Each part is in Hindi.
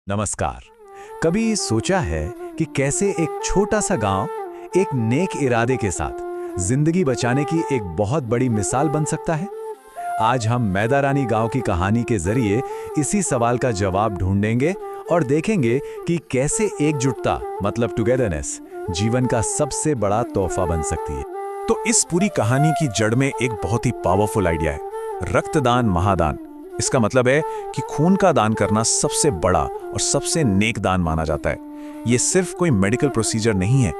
नमस्कार। कभी सोचा है कि कैसे एक छोटा सा गांव एक नेक इरादे के साथ जिंदगी बचाने की एक बहुत बड़ी मिसाल बन सकता है? आज हम मैदारानी गांव की कहानी के जरिए इसी सवाल का जवाब ढूंढेंगे और देखेंगे कि कैसे एकजुटता मतलब टुगेदरनेस जीवन का सबसे बड़ा तोहफा बन सकती है। तो इस पूरी कहानी की जड़ में एक बहुत ही पावरफुल आइडिया है, रक्तदान महादान। इसका मतलब है कि खून का दान करना सबसे बड़ा और सबसे नेक दान माना जाता है। ये सिर्फ कोई मेडिकल प्रोसीजर नहीं है,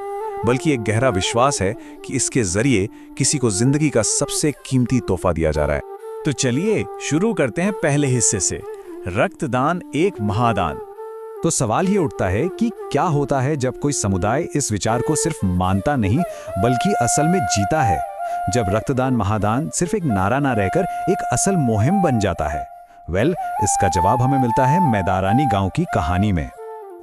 बल्कि एक गहरा विश्वास है कि इसके जरिए किसी को जिंदगी का सबसे कीमती तोहफा दिया जा रहा है। तो चलिए शुरू करते हैं पहले हिस्से से, रक्तदान एक महादान। तो सवाल ये उठता है कि क्या होता है जब कोई समुदाय इस विचार को सिर्फ मानता नहीं बल्कि असल में जीता है, जब रक्तदान महादान सिर्फ एक नारा ना रहकर एक असल मुहिम बन जाता है। इसका जवाब हमें मिलता है मैदारानी गांव की कहानी में।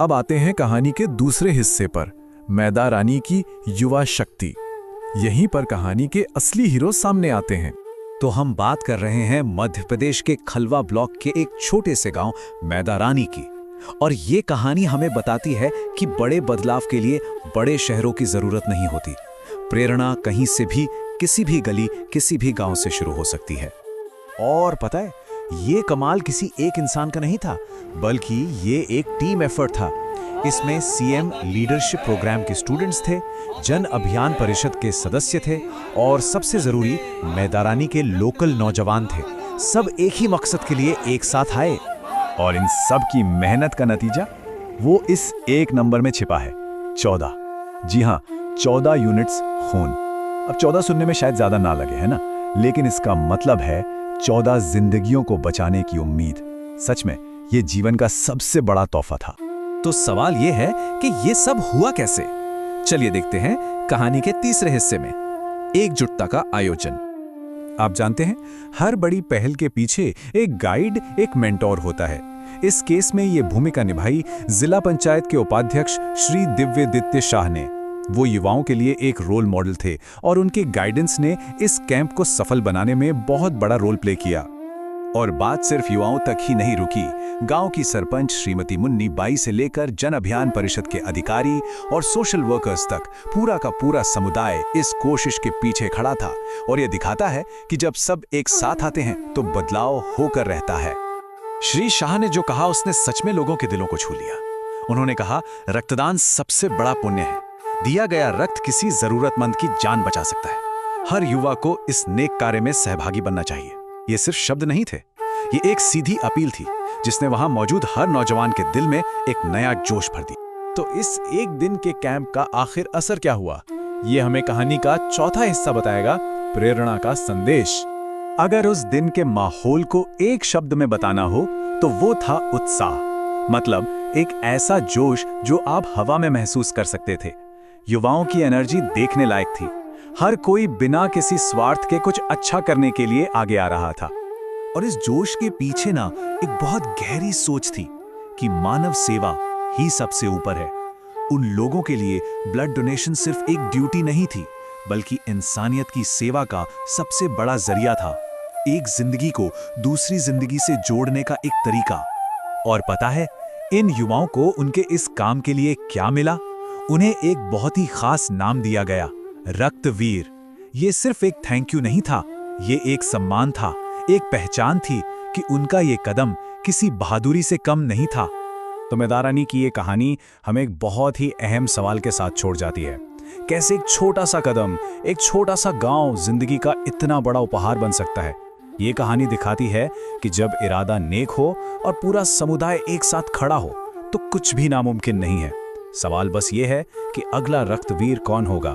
अब आते हैं कहानी के दूसरे हिस्से पर, मैदारानी की युवा शक्ति। यहीं पर कहानी के असली हीरो सामने आते हैं। तो हम बात कर रहे हैं मध्य प्रदेश के खलवा ब्लॉक के एक छोटे से गांव मैदारानी की। और ये कहानी हमें बताती है कि बड़े बदलाव के लिए बड़े शहरों की जरूरत नहीं होती। प्रेरणा कहीं से भी, किसी भी गली, किसी भी गांव से शुरू हो सकती है। और पता है, ये कमाल किसी एक इंसान का नहीं था, बल्कि ये एक टीम एफर्ट था। इसमें सीएम लीडरशिप प्रोग्राम के स्टूडेंट्स थे, जन अभियान परिषद के सदस्य थे और सबसे जरूरी मैदारानी के लोकल नौजवान थे। सब एक ही मकसद के लिए एक साथ आए और इन सब की मेहनत का नतीजा वो इस एक नंबर में छिपा है, 14। जी हाँ, 14 यूनिट्स खून। अब 14 सुनने में शायद ज्यादा ना लगे, है ना, लेकिन इसका मतलब है 14 जिंदगियों को बचाने की उम्मीद। सच में ये जीवन का सबसे बड़ा तोहफा था। तो सवाल ये है कि ये सब हुआ कैसे? चलिए देखते हैं कहानी के तीसरे हिस्से में, एकजुटता का आयोजन। आप जानते हैं, हर बड़ी पहल के पीछे एक गाइड, एक मेंटोर होता है। इस केस में ये भूमिका निभाई जिला पंचायत के उपाध्यक्ष श्री दिव्यदित्य शाह ने। वो युवाओं के लिए एक रोल मॉडल थे और उनके गाइडेंस ने इस कैंप को सफल बनाने में बहुत बड़ा रोल प्ले किया। और बात सिर्फ युवाओं तक ही नहीं रुकी। गांव की सरपंच श्रीमती मुन्नी बाई से लेकर जन अभियान परिषद के अधिकारी और सोशल वर्कर्स तक पूरा का पूरा समुदाय इस कोशिश के पीछे खड़ा था। और यह दिखाता है कि जब सब एक साथ आते हैं तो बदलाव होकर रहता है। श्री शाह ने जो कहा उसने सच में लोगों के दिलों को छू लिया। उन्होंने कहा, रक्तदान सबसे बड़ा पुण्य है। दिया गया रक्त किसी जरूरतमंद की जान बचा सकता है। हर युवा को इस नेक कार्य में सहभागी बनना चाहिए। ये सिर्फ शब्द नहीं थे, ये एक सीधी अपील थी जिसने वहां मौजूद हर नौजवान के दिल में एक नया जोश भर दी। तो इस एक दिन के कैंप का आखिर असर क्या हुआ, ये हमें कहानी का चौथा हिस्सा बताएगा, प्रेरणा का संदेश। अगर उस दिन के माहौल को एक शब्द में बताना हो तो वो था उत्साह। मतलब एक ऐसा जोश जो आप हवा में महसूस कर सकते थे। युवाओं की एनर्जी देखने लायक थी। हर कोई बिना किसी स्वार्थ के कुछ अच्छा करने के लिए आगे आ रहा था। और इस जोश के पीछे ना एक बहुत गहरी सोच थी कि मानव सेवा ही सबसे ऊपर है। उन लोगों के लिए ब्लड डोनेशन सिर्फ एक ड्यूटी नहीं थी, बल्कि इंसानियत की सेवा का सबसे बड़ा जरिया था। एक जिंदगी को दूसरी जिंदगी से जोड़ने का एक तरीका। और पता है, इन युवाओं को उनके इस काम के लिए क्या मिला? उन्हें एक बहुत ही खास नाम दिया गया, रक्तवीर। ये सिर्फ एक थैंक यू नहीं था, ये एक सम्मान था, एक पहचान थी कि उनका ये कदम किसी बहादुरी से कम नहीं था। तो मैदारानी की ये कहानी हमें एक बहुत ही अहम सवाल के साथ छोड़ जाती है। कैसे एक छोटा सा कदम, एक छोटा सा गांव जिंदगी का इतना बड़ा उपहार बन सकता है। ये कहानी दिखाती है कि जब इरादा नेक हो और पूरा समुदाय एक साथ खड़ा हो तो कुछ भी नामुमकिन नहीं है। सवाल बस ये है कि अगला रक्तवीर कौन होगा।